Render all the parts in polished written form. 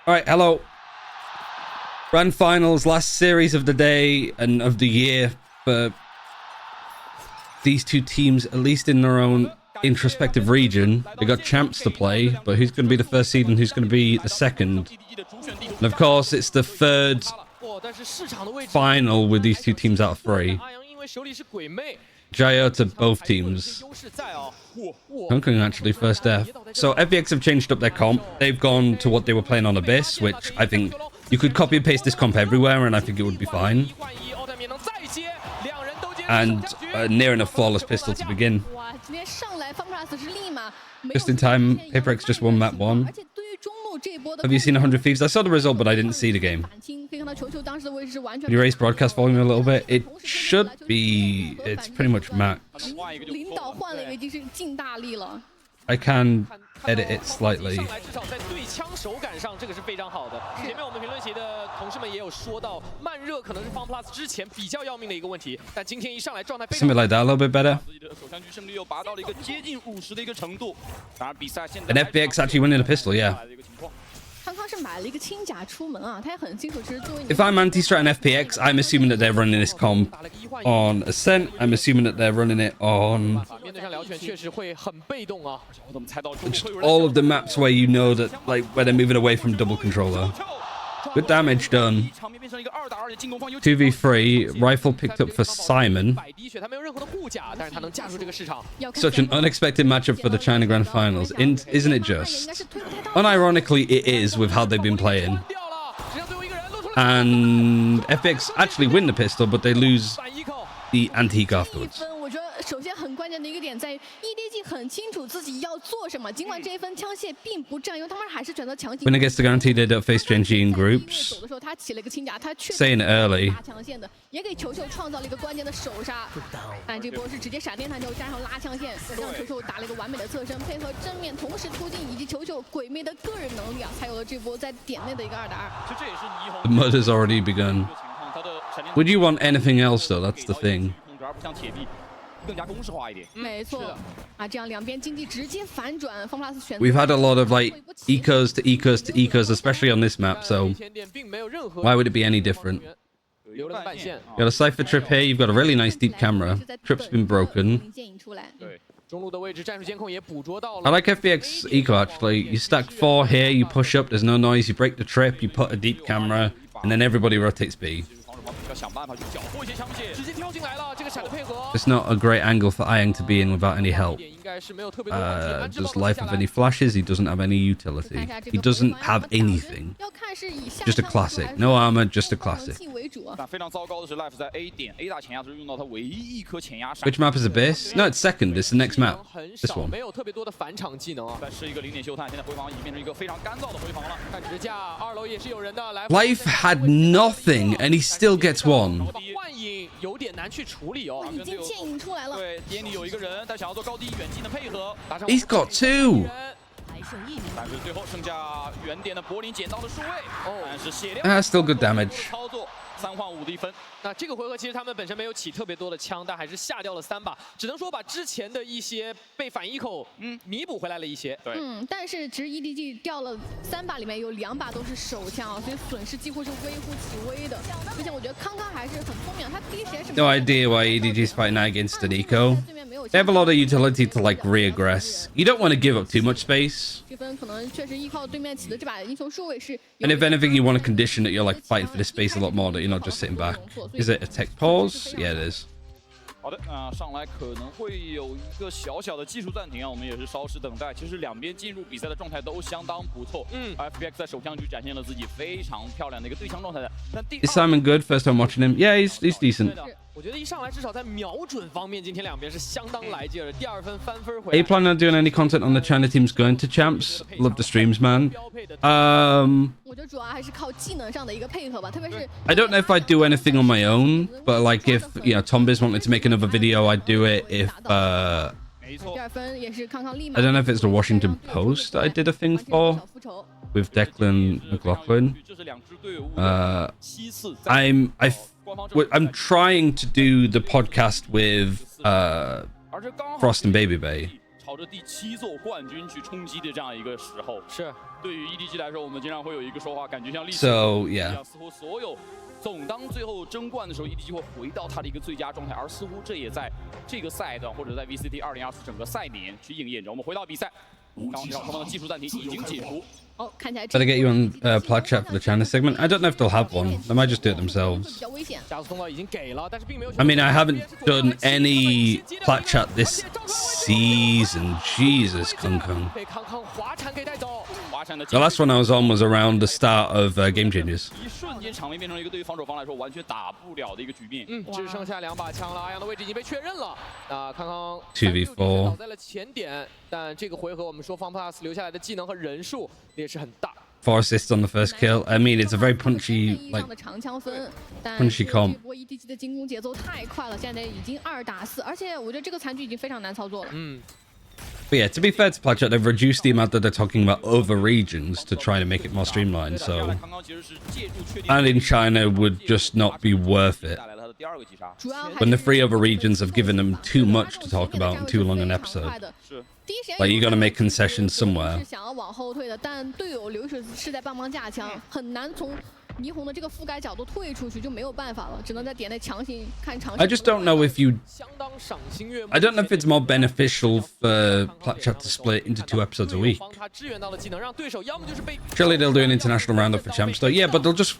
All right, hello. Grand finals, last series of the day and of the year for these two teams, at least in their own introspective region. They got champs to play, but who's going to be the first seed and who's going to be the second? And of course, it's the third final with these two teams out of three. Jayo to both teams. Hong Kong actually first death. So FPX have changed up their comp. They've gone to what they were playing on Abyss, which I think you could copy and paste this comp everywhere and I think it would be fine. And near enough flawless pistol to begin. Just in time, FPX just won map 1. Have you seen 100 Thieves? I saw the result, but I didn't see the game. Can you raise broadcast volume a little bit? It should be... It's pretty much max. I can edit it slightly. Something like that, a little bit better. And FPX actually winning a pistol, yeah. If I'm anti-strat and FPX, I'm assuming that they're running this comp on Ascent. I'm assuming that they're running it on just all of the maps where you know that, like, where they're moving away from double controller. Good damage done. 2v3, rifle picked up for Simon. Such an unexpected matchup for the China Grand Finals, isn't it just? Unironically, it is with how they've been playing. And FPX actually win the pistol, but they lose the antique afterwards. 首先很关键的一个点在于 EDG 很清楚自己要做什么，尽管这一分枪械并不占优，他们还是选择强行。Winner gets to guarantee they don't face Genji in groups. 走的时候他起了一个轻甲，他确实 Saying it early. 拉枪线的，也给球球创造了一个关键的手杀。但这波是直接闪电弹球加上拉枪线，让球球打了一个完美的侧身，配合正面同时突进以及球球鬼魅的个人能力啊，才有了这波在点内的一个2打2。The mud has already begun. Would you want anything else though? That's the thing. 没错啊，这样两边经济直接反转。FunPlus 选择 We've had a lot of like ecos to ecos to ecos, especially on this map. So why would it be any different? You got a Cypher trip here. You've got a really nice deep camera. Trip's been broken. I like FPX eco actually. You stack 4 here. You push up. There's no noise. You break the trip. You put a deep camera, and then everybody rotates B. It's not a great angle for Ayang to be in without any help. Does Life have any flashes? He doesn't have any utility. He doesn't have anything. Just a classic. No armor, just a classic. Which map is Abyss? No, it's second. It's the next map. This one. Life had nothing, and he still gets one. He's got 2. Still good damage. 3换5的1分。那这个回合其实他们本身没有起特别多的枪，但还是下掉了3把，只能说把之前的一些被反一口弥补回来了一些。对，但是其实 EDG 掉了3把，里面有2把都是手枪啊，所以损失几乎是微乎其微的。而且我觉得康康还是很聪明，他第一时间是 No idea why EDG is fighting against an eco. They have a lot of utility to like re-aggress. You don't want to give up too much space. 这分可能确实依靠对面起的这把英雄数位是。And if anything, you want to condition that you're like fighting for this space a lot more, that you're not just sitting back. Is it a tech pause? Yeah, it is. 好的，上来可能会有一个小小的技术暂停啊，我们也是稍事等待。其实两边进入比赛的状态都相当不错。FPX 在首枪局展现了自己非常漂亮的一个对枪状态的。但Is Simon good? First time watching him. Yeah, he's decent. 我觉得一上来至少在瞄准方面，今天两边是相当来劲儿。第2分翻分回 Are you planning on doing any content on the China teams going to champs? Love the streams, man. 我觉得主要还是靠技能上的一个配合吧，特别是 I don't know if I'd do anything on my own, but like if you know Tombiz wanted to make another video, I'd do it. If 第2分也是康康立马 I don't know if it's the Washington Post that I did a thing for with Declan McLaughlin. I'm trying to do the podcast with Frost and Baby Bay. 朝着第7座冠军去冲击的这样一个时候。是，对于 EDG 来说，我们经常会有一个说话，感觉像历史 So 一 yeah. 样，似乎所有总当最后争冠的时候 ，EDG 会回到他的一个最佳状态，而似乎这也在这个赛段或者在 VCT 2024整个赛年去应验着。我们回到比赛，刚刚双方的技术暂停已经解除。 哦，看起来 Better get you on plat chat for the China segment. I don't know if they'll have one. They might just do it 比 themselves. 较危险。加速通道已经给了，但是并没有。 I mean, I haven't done any plat chat this season. Jesus, Kung Kung. 被康康滑铲给带走。 华山的 The last one I was on was around the start of Game Changers. 一瞬间场面变成了一个对于防守方来说完全打不了的一个局面。只剩下2把枪了，阿阳的位置已经被确认了。那康康 2v4 倒在了前点，但这个回合我们说方 plus 留下来的技能和人数劣势很大。 4 assists on the first kill. I mean, it's a very punchy, 意义 like 上的长枪分，但 punchy 是这 comp. 波 EDG 的进攻节奏太快了，现在已经2打4，而且我觉得这个残局已经非常难操作了。But yeah, to be fair to Plat Chat, they've reduced the amount that they're talking about other regions to try to make it more streamlined. So, 刚刚其实是借助确定 and in China would just not be worth it 带来了他的第2个击杀。主要还 when the 是 3 other regions have given them too much to talk about in too long an episode. 是。 第一时间 Like, you gotta make concessions somewhere. 是想要往后退的，但队友刘水是在帮忙架枪，很难从霓虹的这个覆盖角度退出去，就没有办法了，只能在点内强行看长。 I just don't know if you. 相当赏心悦目。 I don't know if it's more beneficial for Plat Chat to split into 2 episodes a week. 帮他支援到的技能，让对手要么就是被 Surely they'll do an international roundup for champs, though. Yeah, but they'll just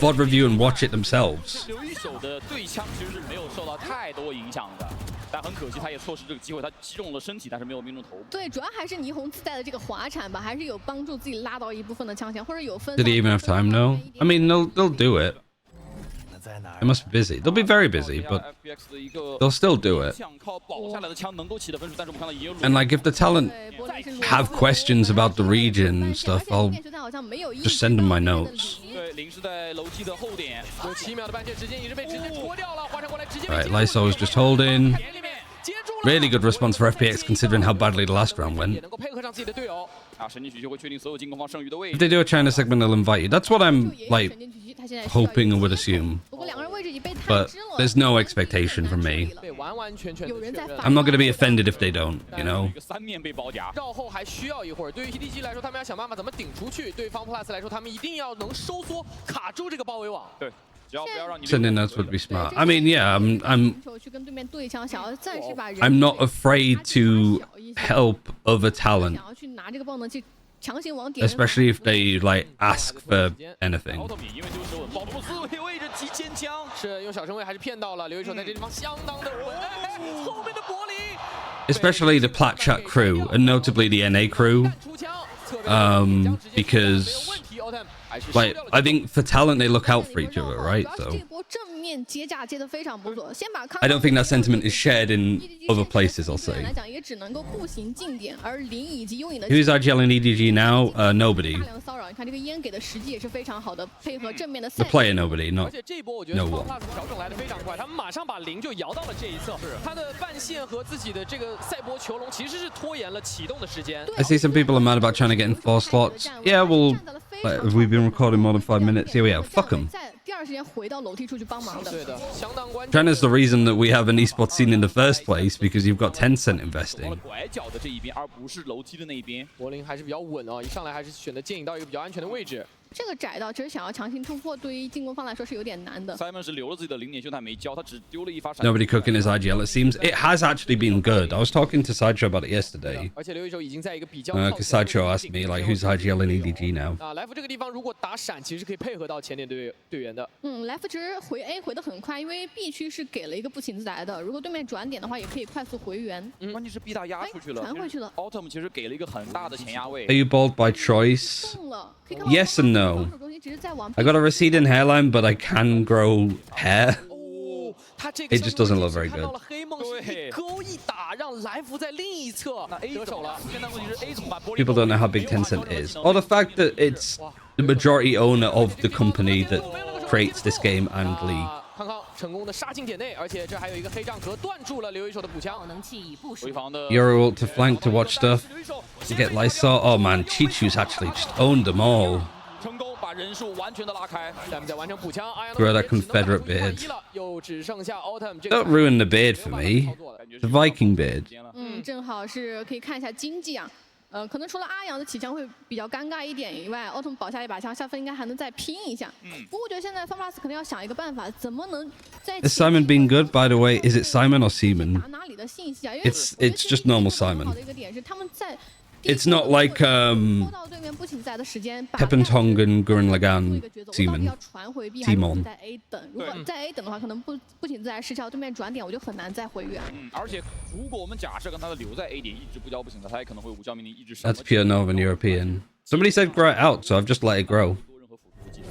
VOD review and watch it themselves. 刘一手的对枪其实是没有受到太多影响的，但很可惜他也错失这个机会，他击中了身体，但是没有命中头部。对，主要还是霓虹自带的这个滑铲吧，还是有帮助自己拉到一部分的枪线，或者有分。 Did he even have time? No. I mean, they'll do it. They must be busy. They'll be very busy, but FPX 的一个 they'll still do it. 想靠保下来的枪能够起的分数，但是我们看到也有 And like, if the talent 对，柏林是裸 have questions about the region and stuff, 而且 I'll 面球赛好像没有 just send them my notes. 对零是在楼梯的后点，有7秒的半切时间，也是被直接戳掉了，滑铲过来直接被 Right, 截住 Lysol's just holding. 点里面接住了。 Really good response for FPX considering how badly the last round 也 went. 能够配合上自己的队友。啊，神经曲就会确定所有进攻方剩余的位 If 置。 they do a China segment, they'll invite you. That's what I'm 也有 like 神经狙击，他现在需要一个 hoping and would assume. 不过两个人位置已经被探 But 知了 there's no expectation from me. 被完完全全的确认。 I'm not going to be offended if they don't, you know? 一个3面被包夹，绕后还需要一会儿。对于 EDG 来说，他们要想办法怎么顶出去；对方 Plus 来说，他们一定要能收缩卡住这个包围网。对，只要不要让你 Sending notes would be smart. I mean, yeah, I'm 去跟对面对枪，想要暂时把人 I'm not afraid to help other talent, 想要去拿这个爆能器强行往点人 especially if they like ask for 奥 anything. 特米因为丢手稳，保住4位位置提前枪，是用小身位还是骗到了刘一手，在这地方相当的稳。哎，后面的柏林 Especially the Plat Chat crew, and notably the NA crew, 出枪， because like I think for talent they look out for each other, right? 主要是 So 这波正面接架接的非常不错，先把 I don't think that sentiment is shared in other places. I'll 来 say. 讲也只能够步行近点，而林以及幽影的 Who's RGL in EDG now? Nobody. 大量骚扰，你看这个烟给的时机也是非常好的，配合正面的 The 赛 player nobody, 而 not 且这一波我觉得 No 方 one. Plus 调整来的非常快，他们马上把零就摇到了这一侧，他的半线和自己的这个赛博囚笼其实是拖延了启动的时间。 I see some people are mad about trying to get in 4 slots. Yeah, well, like, have we been recording more than 5 minutes? Here we are. Fuck them. 在第二时间回到楼梯处去帮忙的。对的，相当关键。 China's the reason that we have an esports scene in the first place because you've got Tencent 走到了 investing. 拐角的这一边，而不是楼梯的那一边。柏林还是比较稳啊，一上来还是选择建引到一个比较安全的位置。这个窄道其实想要强行突破，对于进攻方来说是有点难的。 Simon 是留了自己的0点秀，他没交，他只丢了一发闪。 Nobody cooking his IGL. It seems it has actually been good. I was talking to Sideshow about it yesterday. 而且刘一手已经在一个比较 Because Sideshow asked me like, who's IGL in EDG now? 啊，来福这个地方如果打闪，其实可以配合到前点队员的。来福其实回 A 回的很快，因为 B 区是给了一个步行自来的，如果对面转点的话，也可以快速回援。关键是 B 大压出去了，传回去了。 Autumn 其实给了一个很大的前压位 Are。you bald by choice? 中了，可以看到 Yes and no. 防守中心只是在往 I got a receding hairline, but I can grow hair. 哦，他这个 It just doesn't look very 看到 good. 了黑梦是一勾一打，让来福在另一侧得手了。现在问题是 A 怎么办 People don't know how big Tencent is, or the fact that it's the majority owner of the company that creates this game and league. 康康成功的杀进点内，而且这还有一个黑杖壳断住了刘一手的补枪。回防的 Euro ult to flank to watch stuff. To get Lysol. Oh man, Chichu's actually just owned them all. 成功把把人数完全的拉开。咱们在完成补枪，阿阳 Grow that Confederate beard. 了，又只剩下 Autumn 这个。 Don't ruin the beard for me. The Viking beard. 正好是可以看一下经济啊。可能除了阿阳的起枪会比较尴尬一点以外，奥特曼保下一把枪，下分应该还能再拼一下。不过我觉得现在 FunPlus 可能要想一个办法，怎么能在 Has Simon been good, by the way? Is it Simon or Seaman? 打哪里的信息啊？因为 It's just normal Simon. 好的一个点是他们在 It's not like 拖到对面不请在的时间，把 Pepentong and Gurren 做一 Lagann 个抉择，我到底 Seaman. 要传回 B 还是 Timon 在 A 等？如果在 A 等的话，可能不仅在失效，对面转点我就很难再回援。而且如果我们假设跟他的留在 A 点一直不交不行的，他也可能会无效命令一直 That's pure Northern European. Somebody said grow it out, so I've just let it grow.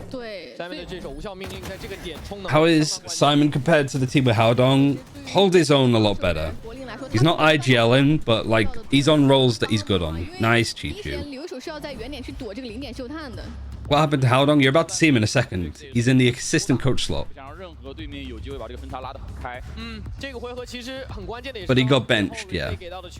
对， Simon 的这手无效命令在这个点冲呢。 How is Simon compared to the team with Howdong? Hold his own a lot better. 国令来说， He's not IGLing, but like he's on roles that he's good on. Nice 第一时间 Chichu. 留守是要在原点去躲这个零点秀探的。 What happened to Howdong? You're about to see him in a second. He's in the assistant coach slot. 想让任何对面有机会把这个分差拉得很开。这个回合其实很关键的也是 But he got benched, yeah.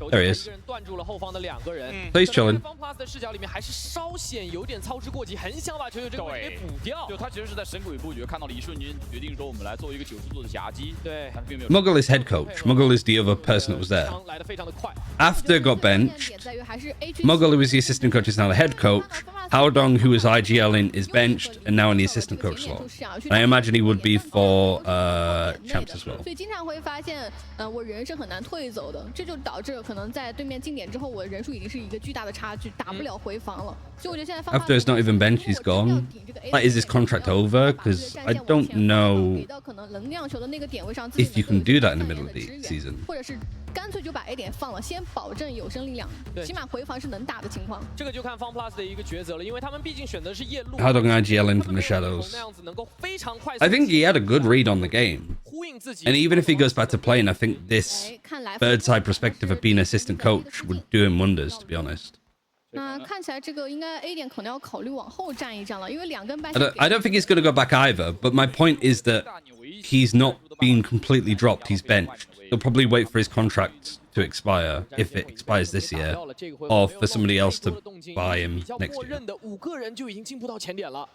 There he is. 一个人断住了后方的两个人。 So he's chilling. FunPlus 的视角里面还是稍显有点操之过急，很想把球球这个位置给补掉。就他其实是在神鬼布局，看到了一瞬间，决定说我们来做一个90度的夹击。对，但是并没有。 Muggle is head coach. Muggle is the other person that was there. 来得非常的快。 After got 点 benched, 在于还是 A 区 Muggle, who was the assistant coach, is now the head coach. Howdong, who was IGLing, is benched and now in the assistant coach slot. I imagine he would be for champs as well. 所以经常会发现，我人是很难退走的，这就导致可能在对面进点之后，我的人数已经是一个巨大的差距，打不了回防了。所以我觉得现在 After it's not even benched, he's gone. Like, is his contract over? Because I don't know 给到可能能量球的那个点位上 if you can do that in the middle of the season. 或者是干脆就把 A 点放了，先保证有生力量，起码回防是能打的情况。这个就看 FunPlus 的一个抉择了，因为他们毕竟选择是夜路。 Howdong IGLing from the shadows. 那样子能够非常快速。 I think he had a good read on the game. 呼应自己。 And even if he goes back to playing, I think this 看来 bird's eye perspective of being assistant coach would do him wonders, to be honest. 那看起来这个应该 A 点可能要考虑往后站一站了，因为两根半 I don't think he's going to go back either, but my point is that he's not being completely dropped. He's benched. He'll probably wait for his contract to expire, if it expires this year, or for somebody else to buy him next year. 5个人就已经进步到前点了。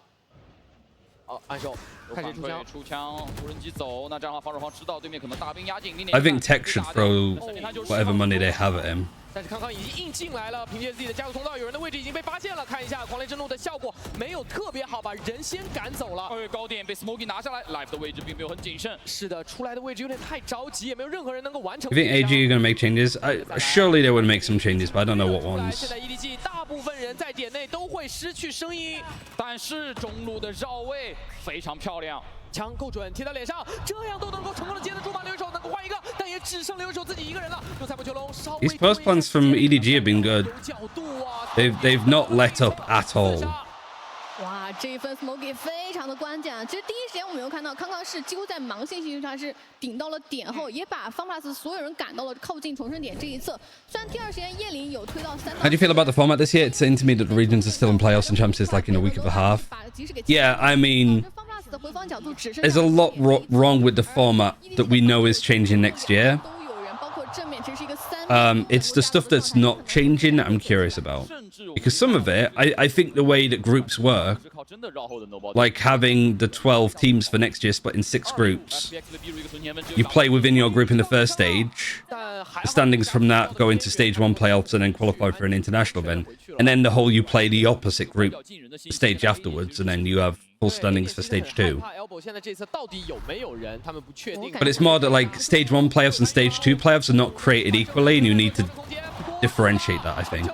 好，按手，看谁出枪。出枪，无人机走，那这样的话防守方知道对面可能大兵压境。 I think Tech should throw whatever money they have at him. 但是康康已经硬进来了，凭借自己的加速通道，有人的位置已经被发现了。看一下狂雷震怒的效果没有特别好，把人先赶走了。高点被 Smoky 拿下来 ，Life 的位置并没有很谨慎。是的，出来的位置有点太着急，也没有任何人能够完成。 You think AG are going to make changes? Surely they would make some changes, but I don't know what 现 ones. 在 EDG 大部分人在点内都会失去声音，但是中路的绕位非常漂亮。 枪够准，贴到脸上，这样都能够成功的接得住吗？留一手能够换一个，但也只剩留一手自己一个人了。用菜波球龙稍微 These post plans from EDG have been good. 有角度啊 They've not let up at all. 哇，这一分 smoke 非常的关键啊！其实第一时间我们有看到康康是几乎在盲线性他是顶到了点后，也把 FunPlus 所有人赶到了靠近重生点这一侧。虽然第二时间叶林有推到3。How do you feel about the format this year? It's intermediate regions are still in playoffs and champs is like in a week and a half. Yeah, I mean, there's a lot wrong with the format that we know is changing next year. It's the stuff that's not changing that I'm curious about. Because some of it, I think the way that groups work, like having the 12 teams for next year split in 6 groups, you play within your group in the first stage, the standings from that go into stage 1 playoffs and then qualify for an international event, and then the whole you play the opposite group stage afterwards, and then you have full standings for stage 2. But it's more that like stage 1 playoffs and stage 2 playoffs are not created equally, and you need to differentiate that, I think.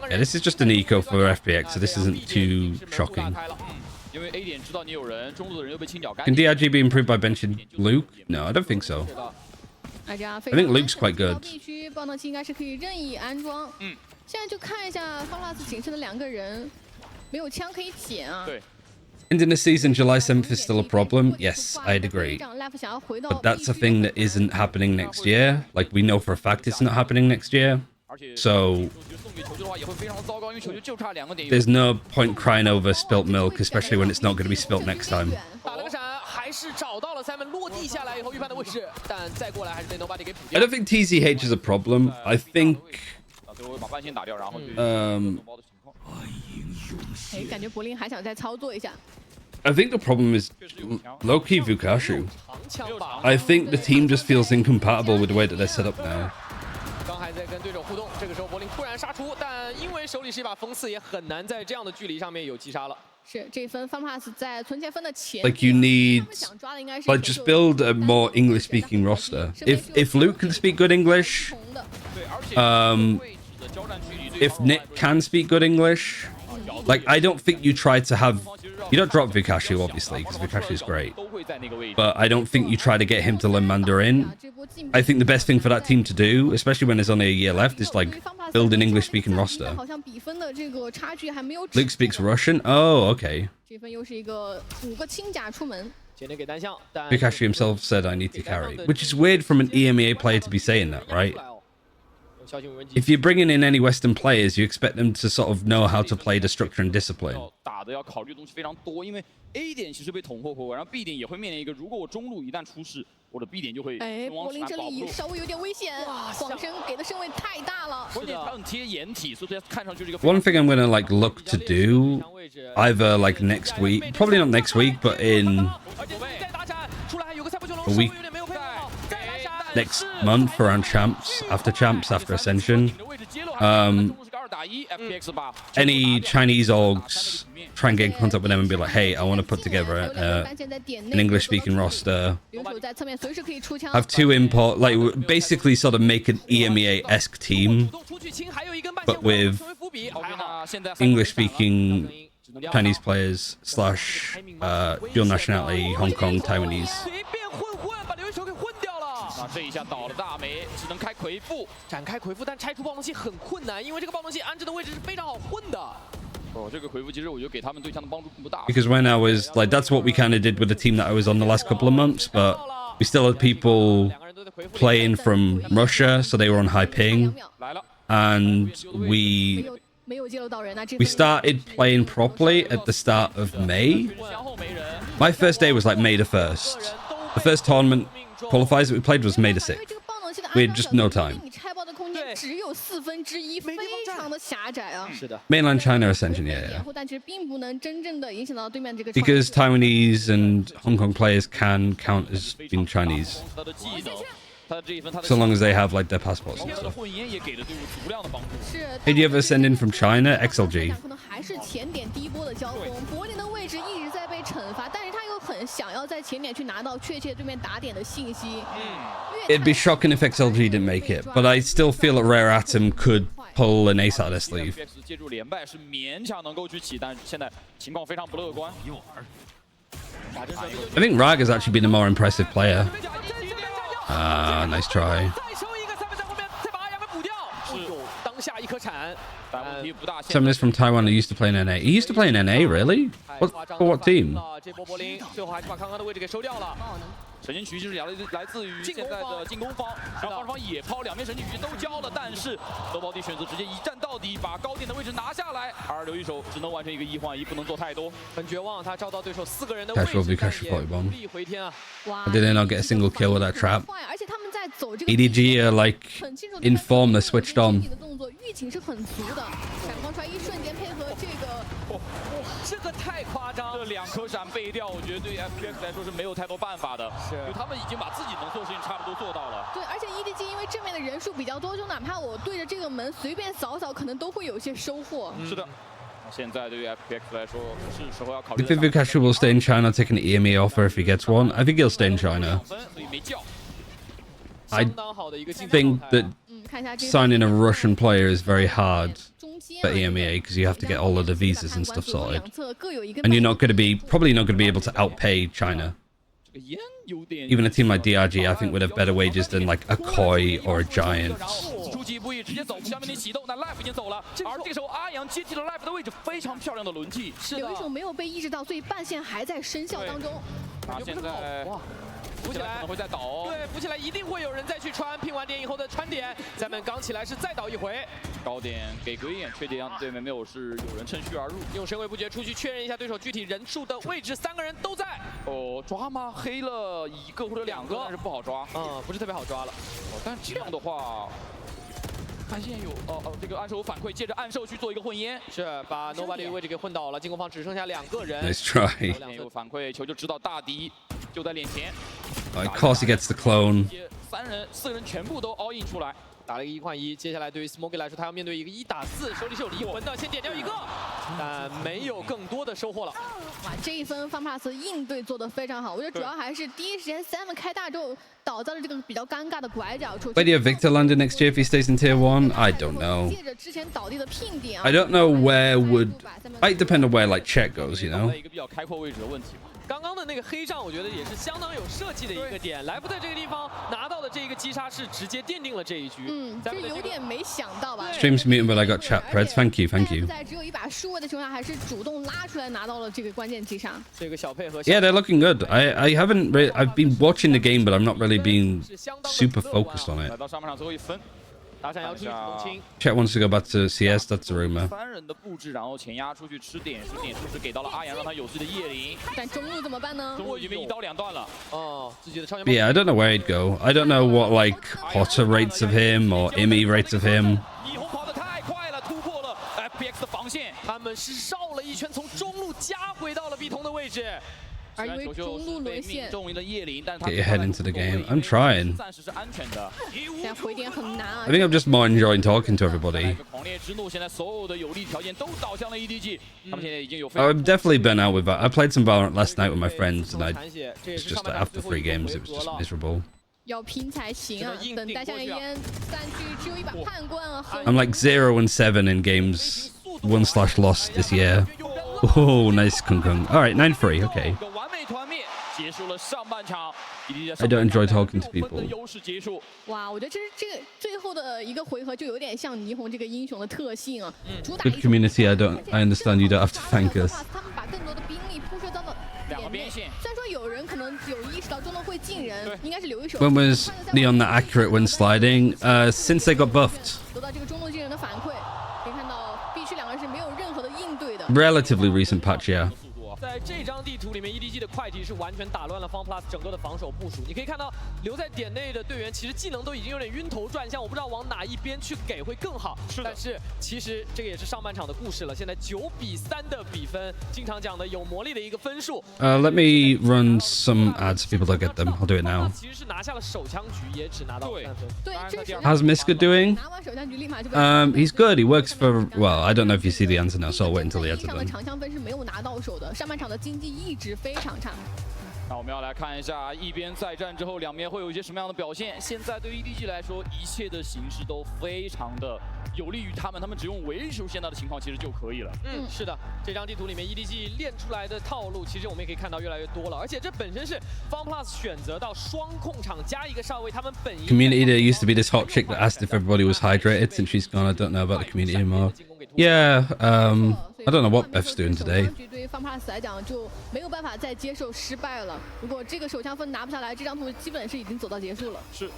Yeah, this is just an eco for FPX, so this isn't too shocking. Can DRG be improved by benching Luke? No, I don't think so. I think Luke's quite good. 现在就看一下 FunPlus 仅剩的2个人，没有枪可以捡啊。 Ending the season, July 7th is still a problem. Yes, I'd agree. But that's a thing that isn't happening next year. Like, we know for a fact it's not happening next year. So there's no point crying over spilt milk, especially when it's not going to be spilt next time. I don't think TZH is a problem. I think 哎，感觉柏林还想再操作一下。 I think the problem is low-key Vukashu. I think the team just feels incompatible with the way that they're set up now. 刚还在跟对手互动，这个时候柏林突然杀出，但因为手里是一把风刺，也很难在这样的距离上面有击杀了。是这一分 FunPass 在存钱分的前 Like you need, 他们想抓的应该是 like just build a more English-speaking roster. If Luke can speak good English, if Nick can speak good English, like I don't think you try to have. You don't drop Vukashu, obviously, because Vukashu is great. But I don't think you try to get him to learn Mandarin. I think the best thing for that team to do, especially when there's only a year left, is like build an English-speaking roster. 好像比分的这个差距还没有。 Luke speaks Russian? Oh, okay. 这分又是一个5个轻甲出门。 给单向，但 Vukashu himself said I need to carry, which is weird from an EMEA player to be saying that, right? If you're bringing in any Western players, you expect them to sort of know how to play the structure and discipline. 打的要考虑的东西非常多，因为 A 点其实被捅破口，然后 B 点也会面临一个，如果我中路一旦出事，我的 B 点就会哎，往柏林这里稍微有点危险，晃身给的身位太大了。关键他很贴掩体，所以他看上去这个。 One thing I'm gonna like look to do, either like next week, probably not next week, but in a week, next month around champs, after Ascension, any Chinese orgs, try and get in contact with them and be like, hey, I want to put together an English-speaking roster. Have 2 import, like basically sort of make an EMEA-esque team, but with English-speaking Chinese players / dual nationality Hong Kong Taiwanese. 这一下倒了大霉，只能开魁父，展开魁父，但拆除暴龙系很困难，因为这个暴龙系安置的位置是非常好混的。哦，这个魁父其实我觉得给他们对枪的帮助并不大。 Because when I was like, that's what we kind of did with the team that I was on the last couple of months, but we still had people playing from Russia, so they were on high ping, and we started playing properly at the start of May. My first day was like May the 1st. The first tournament qualifiers that we played was May the 6th. We had just no time. Mainland China Ascension, yeah. Because Taiwanese and Hong Kong players can count as being Chinese, so long as they have like their passports and stuff. Did you ever send in from China? XLG. It'd be shocking if XLG didn't make it, but I still feel that Rare Atom could pull an ace out of their sleeve. I think Raga's actually been a more impressive player. Ah, nice try. Someone is from Taiwan who used to play in NA. He used to play in NA, really? For what team? 神经曲就是来自于现在的进攻方，然后方方野抛，2面神经曲都交了，但是德保帝选择直接一战到底，把高点的位置拿下来，而留一手只能完成一个1换1，不能做太多。很绝望，他照到对手4个人的位置，无力回天啊！ I did not get a single kill with that trap. EDG are like in form, they're switched on. 这个太夸张，这2颗闪背掉，我觉得对于 FPX 来说是没有太多办法的，因为他们已经把自己能做的事情差不多做到了。对，而且 EDG 因为正面的人数比较多，就哪怕我对着这个门随便扫扫，可能都会有一些收获。是的。现在对于 FPX 来说是时候要考虑。 I think Vukashu will stay in China, take an EMEA offer if he gets one. I think he'll stay in China. I think that signing a Russian player is very hard for EMEA because you have to get all of the visas and stuff sorted, and you're not going to be probably not going to be able to outpay China. Even a team like DRG, I think, would have better wages than like a Koi or a Giant. 出其不意，直接走向面的启动，那 Life 已经走了，而这个时候阿阳接替了 Life 的位置，非常漂亮的轮替。是的，有一手没有被意识到，所以半线还在生效当中。他现在哇。 浮起来可能会再倒哦，对，浮起来一定会有人再去穿，拼完点以后的穿点，咱们刚起来是再倒一回，高点给隔一眼，确定对面没有是有人趁虚而入，用神位不绝出去确认一下对手具体人数的位置，3个人都在。哦，抓吗？黑了1个或者2个，但是不好抓，不是特别好抓了。哦，但这样的话，发现有这个暗手反馈，借着暗手去做一个混烟，是把 Nova 这个位置给混倒了，进攻方只剩下2个人。 Nice try. 有反馈，球就知道大敌就在脸前。 Of course he gets the clone. 4人全部都 all in 出来。 打了一个1换1，接下来对于 Smokey 来说，他要面对一个1打4，手里是有离魂的，先点掉一个，但没有更多的收获了。哇，这一分 FunPlus 应对做得非常好，我觉得主要还是第一时间Sam开大之后倒在了这个比较尴尬的拐角处。 Where do you have Victor London next year if he stays in Tier 1? I don't know. 借着之前倒地的聘点 I don't know where would. Might depend on where like Czech goes, you know. 一个比较开阔位置的问题嘛。 刚刚的那个黑杖，我觉得也是相当有设计的一个点。来福在这个地方拿到的这一个击杀是直接奠定了这一局。这有点没想到吧 Stream's muted, but I got chat preds. Thank you, thank you. 在只有一把数位的情况下，还是主动拉出来拿到了这个关键击杀。这个小配合。 Yeah, they're looking good. I haven't. I've been watching the game, but I'm not really being super focused on it. 来到上半场最后一分。 打闪要出去重清。 Chat wants to go back to CS. That's a rumor. 3人的布置，然后前压出去吃点数，点数是给到了阿阳，让他有自己的叶灵。但中路怎么办呢？中路已经被1刀2断了。哦，自己的超 Yeah, I don't know where he'd go. I don't know what like Potter rates of him or Imi rates of him. 一红跑得太快了，突破了 FPX 的防线。他们是绕了一圈，从中路加回到了 B 同的位置。 而因为中路沦陷， Get your head into the game. I'm trying. 暂时是安全的。现在回点很难啊。 I think I'm just more enjoying talking to everybody. 狂烈之怒，现在所有的有利条件都倒向了 EDG，他们现在已经有。 I'm definitely burnt out with that. I played some Valorant last night with my friends, and it's just after 3 games, it was just miserable. 要拼才行啊！等待香烟散去，只有一把判官啊。 I'm like 0-7 in games 1/lost this year. Oh, nice Kung Kung. All right, 9-3. Okay. 完美团灭，结束了上半场。 I don't enjoy talking to people. 优势结束。哇，我觉得这个最后的一个回合就有点像霓虹这个英雄的特性啊。主打 Good community. I understand you don't have to thank us. 他们把更多的兵力铺设到了两个边线。虽然说有人可能有意识到中路会进人，应该是留一手。 When was Neon that accurate when sliding? Since they got buffed. 得到这个中路进人的反馈，可以看到必须两个人是没有任何的应对的。 Relatively recent patch, yeah. 在这张地图里面 ，EDG 的快击是完全打乱了 FunPlus 整个的防守部署。你可以看到留在点内的队员，其实技能都已经有点晕头转向，我不知道往哪一边去给会更好。但是其实这个也是上半场的故事了。现在9比3的比分，经常讲的有魔力的一个分数。Let me run some ads. People don't get them. I'll do it now. 其实是拿下了手枪局，也只拿到3分。对，这是 How's Miska doing? 拿完手枪局立马就被。He's good. He works for. Well, I don't know if you see the answer now, so I'll wait until the ads are 上的 done. 长枪分是没有拿到手的，上半场的经济一直非常差。那我们要来看一下一边再战之后，两边会有一些什么样的表现。现在对于 EDG 来说，一切的形势都非常的有利于他们，他们只用维持现在的情况其实就可以了。是的，这张地图里面 EDG 练出来的套路，其实我们也可以看到越来越多了。而且这本身是 FunPlus 选择到双控场加一个上位，他们本应 Community, there used to be this hot chick that asked if everybody was hydrated. Since she's gone, I don't know about the community anymore. Yeah, I don't know what Beth's doing today. 对于 FunPlus 来讲就没有办法再接受失败了。如果这个手枪分拿不下来，这张图基本是已经走到结束了。是，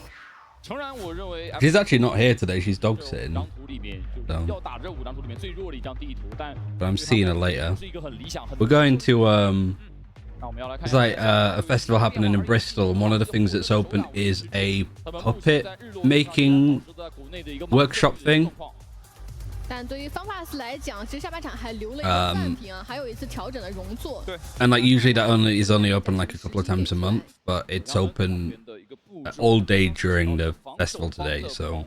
诚然，我认为 She's actually not here today. She's dog sitting. 张图里面就是要打这5张图里面最弱的一张地图，但 But I'm seeing her later. 是一个很理想。We're going to 那我们要来看 There's like a festival happening in Bristol, and one of the things that's open is a puppet making workshop thing. 但对于 FunPlus 来讲，其实下半场还留了一个暂停啊，还有一次调整的容错。对 And like usually that is only open like a couple of times a month, but it's open all day during the festival today. So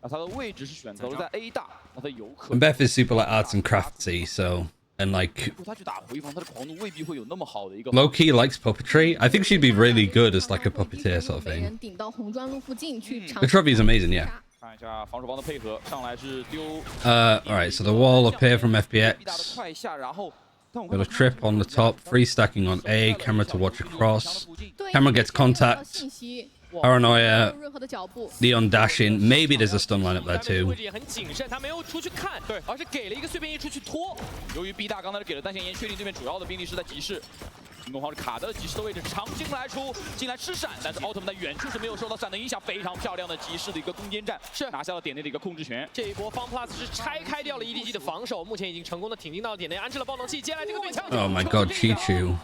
那他的位置是选择了在 A 大，那他有可 and 能 Beth is super like arts and craftsy, so and like 他去打回防，他的狂怒未必会有那么好的一个。 low key likes puppetry. I think she'd be really good as like a puppeteer sort of 被 thing. 人顶到红砖路附近去尝 The trophy is amazing, yeah. 看一下防守方的配合，上来是丢。Alright, so the wall up here from 大的 FPX. 快下，然后 Got a trip on the top, free stacking on A, camera to watch across. Camera gets contact. 信息， Paranoia, 没有任何的脚步。 Leon dashing. Maybe there's a stun line up there 位 too. 置也很谨慎，他没有出去看，对，而是给了一个碎片翼出去拖。由于 B 大刚才给了单线烟，确定对面主要的兵力是在集市。进攻方是卡的集市的位置，长进来出，进来吃闪，但是奥特曼在远处是没有受到闪的影响，非常漂亮的集市的一个攻坚战，是拿下了点内的一个控制权。这一波 FunPlus 是拆开掉了 EDG 的防守，目前已经成功的挺进到了点内，安置了爆能器，接下来这个对枪。 Oh my god, Chichu.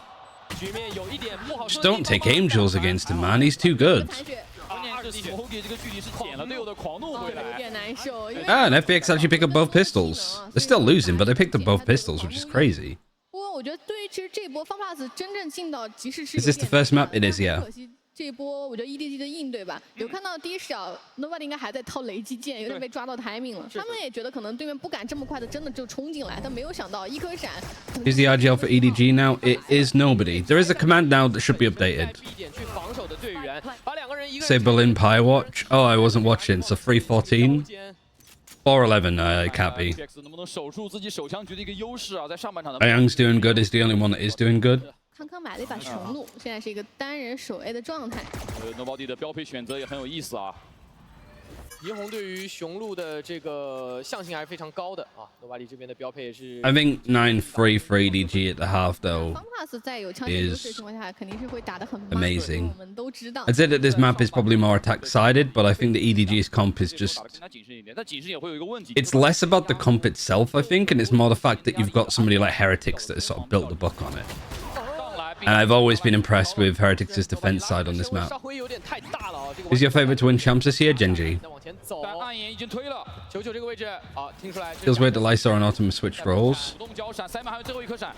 局面有一点不好 Just 说的地 don't 方 take 吧 angels against him, man. He's too good. 残血关键是 Smoky 这个距离是捡了队友的狂怒回有来。点难受，因为 Ah, and FPX actually pick up both pistols. They're still losing, but they picked up both pistols, which is crazy. 不过我觉得对于其实这一波 FunPlus 真正进到即使是 Is this the first map? It is, yeah. 可惜这一波我觉得 EDG 的应对吧，有看到第一小 Nobody 应该还在掏雷击剑，有点被抓到 timing 了。他们也觉得可能对面不敢这么快的真的就冲进来，但没有想到一颗闪。 Who's the RGL for EDG now? It is nobody. There is a command now that should be 在 updated. B 点去防守的队员，把两个人一个 Say Berlin Pie watch. Oh, I wasn't watching. So 314, 411. I can't be. FPX 能不能守住自己手枪局的一个优势啊？在上半场的 Ayang's doing good. Is the only one that is doing good. 康康买了一把雄鹿，现在是一个单人守 A 的状态。Nobody 的标配选择也很有意思啊。霓虹对于雄鹿的这个象性还是非常高的啊。Nobody 这边的标配也是 I think 9-3 for EDG at the half, though. FunPlus 在有枪械优势的情况下，肯定是会打得很慢 amazing. 我们都知道。 I'd say that this map is probably more attack-sided, but I think the EDG's comp is just... 更加谨慎一点，但谨慎也会有一个问题。 It's less about the comp itself, I think, and it's more the fact that you've got somebody like Heretics that has sort of built the book on it. And I've always been impressed with Heretics' defense side on this map. 稍微有点太大了啊。这个 Who's your favorite to win champs this year, Genji? 再往前走，但暗眼已经推了， 99这个位置，好，听出来。 Feels weird that Lysor and Autumn switched roles. 主动交闪，塞满还有最后一颗闪，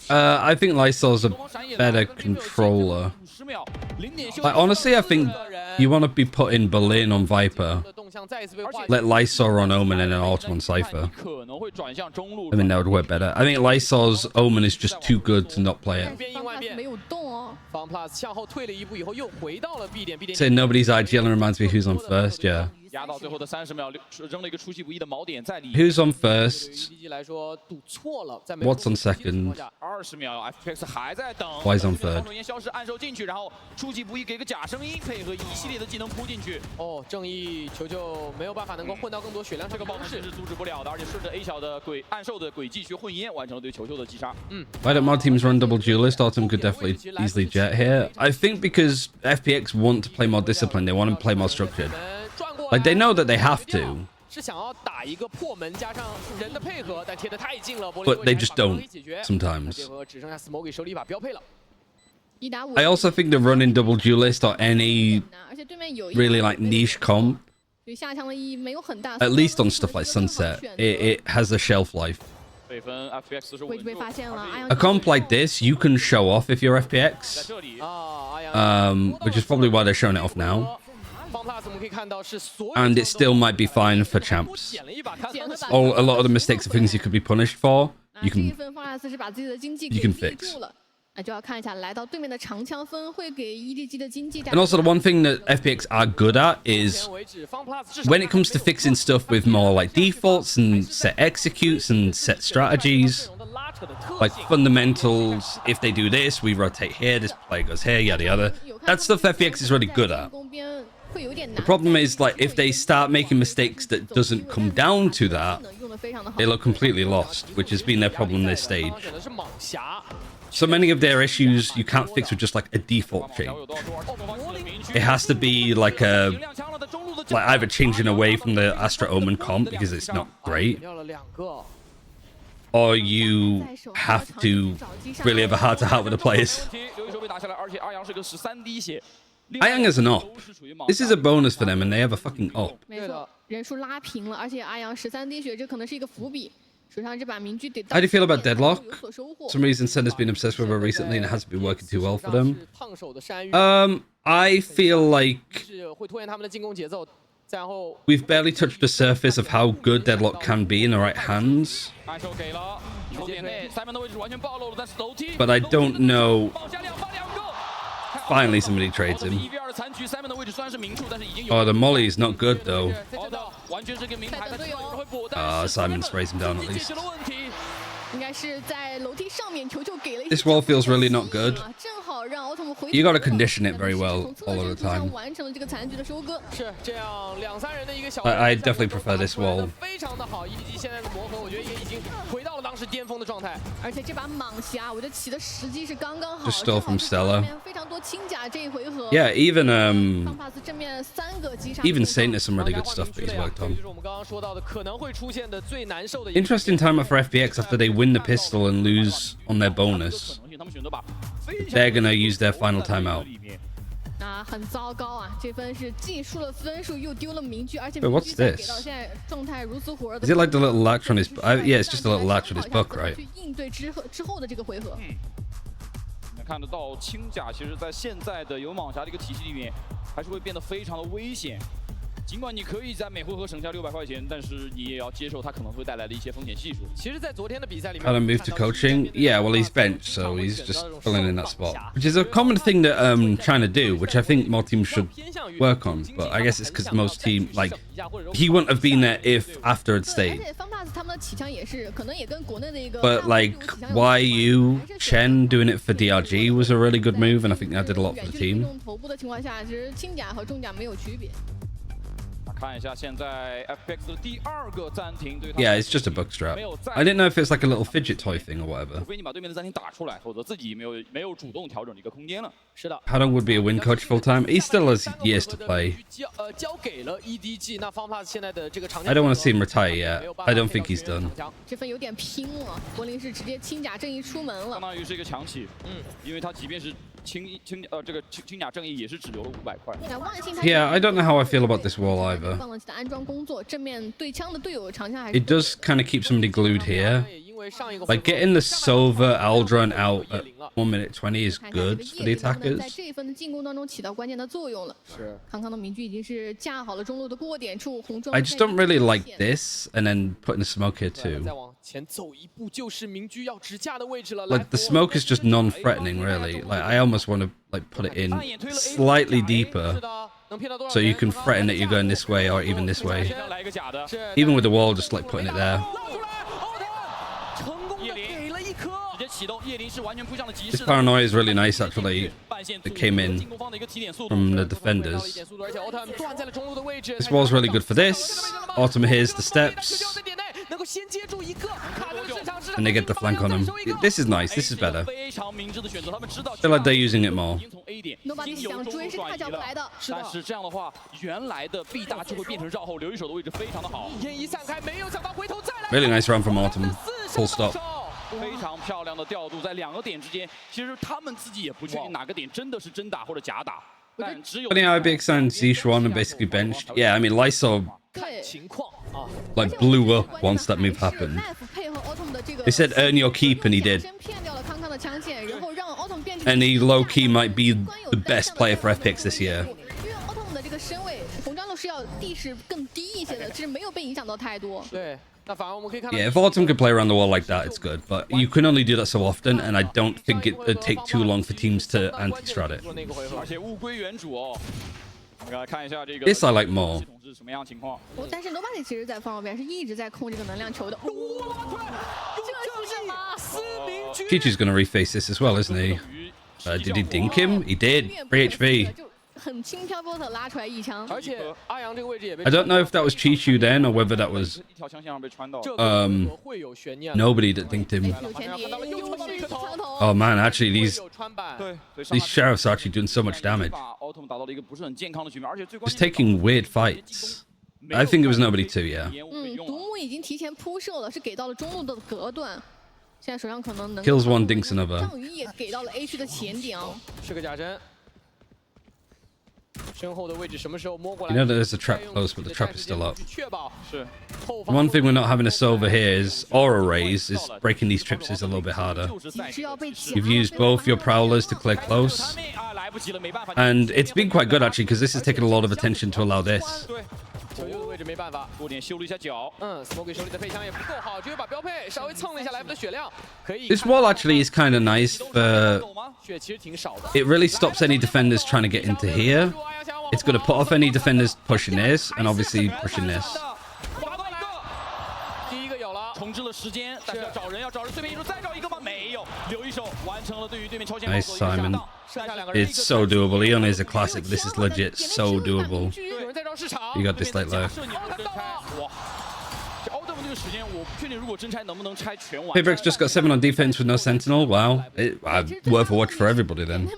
I think Lysor's a 东方闪也 better controller. 50秒，0点休息。 Like, honestly, I think you want to be putting Berlin on Viper. 的动向再一次被画 Let Lysor on Omen and then Autumn on Cypher. 可能会转向中路 I。mean, that would work better. I think Lysor's Omen is just too good to not play it. 边应万 FunPlus 变没有动哦。 ，FunPlus 向后退了一步以后，又回到了 B 点 ，B 点。 Say nobody's IGL reminds me who's on first, yeah. 压到最后的30秒，扔了一个出其不意的锚点在里。 Who's on 对于 first? EDG 来说，赌错了，在没有 What's on second? 20秒 ，FPX 还在等。 Why is on third? 黄龙烟消失，暗手进去，然后出其不意给个假声音，配合一系列的技能扑进去。哦，正义球球没有办法能够混到更多血量上这个爆的优势弹是阻止不了的，而且顺着 A 小的暗兽的轨迹去混烟，完成了对球球的击杀。 Why don't more teams run double duelist? Autumn could definitely easily jet here. I think because FPX want to play more disciplined, they want to play more structured. 转过 Like, they know that they have to. 是想要打一个破门加上人的配合，但贴得太近了。 But they just don't sometimes. 结合只剩下 Smoky 手里一把标配了。 1打5。 I also think the running double duelist or any 而且对面有一 really like niche comp, 所以下枪的意义没有很大。 at least on stuff like Sunset, it has a shelf life. 北分 FPX 是位置被发现了， A comp like this, you can show off if you're 在 FPX, 这里。啊，which is probably why they're showing it off now. FunPlus 我们可以看到是所有 And it still might be fine for champs. 捡了一把看看的 A lot of the mistakes are things you could be punished for. 这 You 一 can 份 FunPlus 是把自己的经济 you 给 can 立 fix. 住了。那就要看一下来到对面的长枪分会给 EDG 的经济带 And also, the one thing that FPX are good at is 为止 FunPlus 至少 when it comes to fixing stuff with more like defaults and set executes and set strategies, 的拉扯的特 like 性 fundamentals. If they do this, we rotate here. This player goes here. Yada yada. That stuff FPX is really good at. 攻边会有点难。 The problem is like if they start making mistakes that doesn't come down to that, 用得非常的好 they look completely lost, which has been their problem this stage. 选的是猛侠， So many of their issues you can't fix with just like a default 条 change. 有多少多少？东方的民区 It has to be like a 停亮枪了的中路的 like either changing away from the Astra Omen comp because it's not great, 掉了2个。 or you have to really have a heart to heart with the players. 问题，刘一手被打下来，而且阿阳是个13滴血。 Ayang is an op. This is a bonus for them, and they have a fucking op. 没错，人数拉平了，而且阿阳13滴血，这可能是一个伏笔。手上这把明狙得到 How do you feel about Deadlock? 有所收获 For some reason, Senna's been obsessed with her recently, and it hasn't been working too well for them. 是烫手的山芋， I feel like 是会拖延他们的进攻节奏，然后 we've barely touched the surface of how good Deadlock can be in the right hands, 暗手给了，球点内，Simon 的位置完全暴露了，但是楼梯。 but I don't know. 爆下2发2个。 Finally, somebody trades him. 1v2的残局，Simon 的位置虽然是明处，但是已经有。 Oh, the Molly's not good though. 好的，完全是个名牌，他之后会补。 Simon sprays him down at 解 least. 决了问题。应该是在楼梯上面，球球给了一些 This wall feels really not good. 正好让奥特曼回 You gotta condition it very well all of the time. 完成了这个残局的收割。是这样2、3人的一个小。 I definitely prefer this wall. 非常的好，EDG现在的磨合，我觉得也已经回到了当时巅峰的状态。而且这把蟒侠，我觉得起的时机是刚刚好。 Just stole from Stella. 非常多轻甲这一回合。 Yeah, even 方帕斯正面3个击杀。 even Saint has some really good stuff that he's worked 就 on. 是我们刚刚说到的可能会出现的最难受的。 Interesting time for FPX after they win the pistol and lose on their bonus. 他们选择把非常 They're gonna use their final timeout. 很糟糕啊！这分是既输了分数，又丢了名句，而且 Wait, 名 what's 句在 this? 给到现在状态如此火热的。Is it like the little latch on his? Yeah, it's just a little latch on his book, right? 去应对之后的这个回合。能看得到轻甲，其实在现在的有网侠的一个体系里面，还是会变得非常的危险。尽管你可以在每回合省下600块钱，但是你也要接受它可能会带来的一些风险系数。其实，在昨天的比赛里面 How to move to coaching? Yeah, well, he's benched, so he's just filling in that spot, which is a common thing that China do, which I think more teams should work on. But I guess it's because most team like he wouldn't have been there if after had stayed. 而且 FunPlus 他们的起枪也是，可能也跟国内的一个。But like YU Chen doing it for DRG was a really good move, and I think that did a lot for the team. 头部的情况下，其实轻甲和重甲没有区别。看一下现在 FPX 的第2个暂停，对 Yeah, it's just a book strap. I didn't know if it's like a little fidget toy thing or whatever. 除非你把对面的暂停打出来，否则自己没有主动调整的一个空间了。是的。How long would be a win coach full time? He still has years to play. 交给了 EDG， 那 FunPlus 现在的这个场。I don't want to see him retire yet. I don't think he's done. 这分有点拼了，柏林是直接轻甲正义出门了，相当于是一个强起，因为他即便是轻甲正义也是只留了500块。Yeah, I don't know how I feel about this wall either. 放了的安装工作，正面对枪的队友长枪还是。It does kind of keep somebody glued here. Like getting the Silver Aldron out at 1 minute 20 is good for the attackers. 在这一分的进攻当中起到关键的作用了。是。康康的名句已经是架好了中路的过点处，红装。 I just don't really like this, and then putting the smoke here too. 再往前走一步就是名句要支架的位置了。 Like the smoke is just non-threatening, really. Like I almost want to like put it in slightly deeper, so you can threaten that you're going this way or even this way. Even with the wall, just like putting it there. This paranoia is really nice, actually. It came in from the defenders. This wall's really good for this. Autumn hears the steps. And they get the flank on him. This is nice. This is better. I feel like they're using it more. Really nice round from Autumn. Full stop. 非常漂亮的调度，在2个点之间，其实他们自己也不确定哪个点真的是真打或者假打。但只有 Funny how IBX and Sichuan are basically benched. Yeah, I mean Lysol like blew up once that move happened. They said earn your keep, and he did. And he low-key might be the best player for FPX this year. 红张路是要地势更低一些的，其实没有被影响到太多。对。 Yeah, if Autumn could play around the wall like that, it's good. But you can only do that so often, and I don't think it would take too long for teams to anti-strat it. This I like more. 但是 Nobody 其实在方面是一直在控这个能量球的。Kichu's gonna reface this as well, isn't he? Did he dink him? He did. 3 HP. 很轻飘飘的拉出来一枪，而且阿阳这个位置也被。 I don't know if that was Chichu then or whether that was nobody that dinked him. Oh man, actually these sheriffs are actually doing so much damage. Just taking weird fights. I think it was nobody too, yeah. 独木已经提前铺设了，是给到了中路的隔断。现在手上可能能 Kills one, dinks another. 张宇也给到了 A 区的前顶，是个假针。 身后的位置什么时候摸过来 You know that there's a trap close, but the trap is still up. 确保是 One thing we're not having a Silver here is Aura Raise is breaking these trips is a little bit harder. You've used both your Prowlers to clear close. And it's been quite good actually, because this has taken a lot of attention to allow this. 球球的位置没办法，多点修了一下脚。Smoky 手里的配枪也不够好，只有把标配稍微蹭了一下来福的血量，可以。 This wall actually is kind of nice for. 血其实挺少的。 It really stops any defenders trying to get into here. It's going to put off any defenders pushing this, and obviously pushing this. 第一个有了，重置了时间，但是要找人，随便一手再找一个吗？没有，留一手完成了对于对面超前。Nice Simon. It's so doable. Leon is a classic, but this is legit so doable. You got this late low. FPX just got 7 on defense with no sentinel. Wow, worth a watch for everybody then.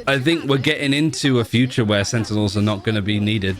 I think we're getting into a future where sentinels are not going to be needed.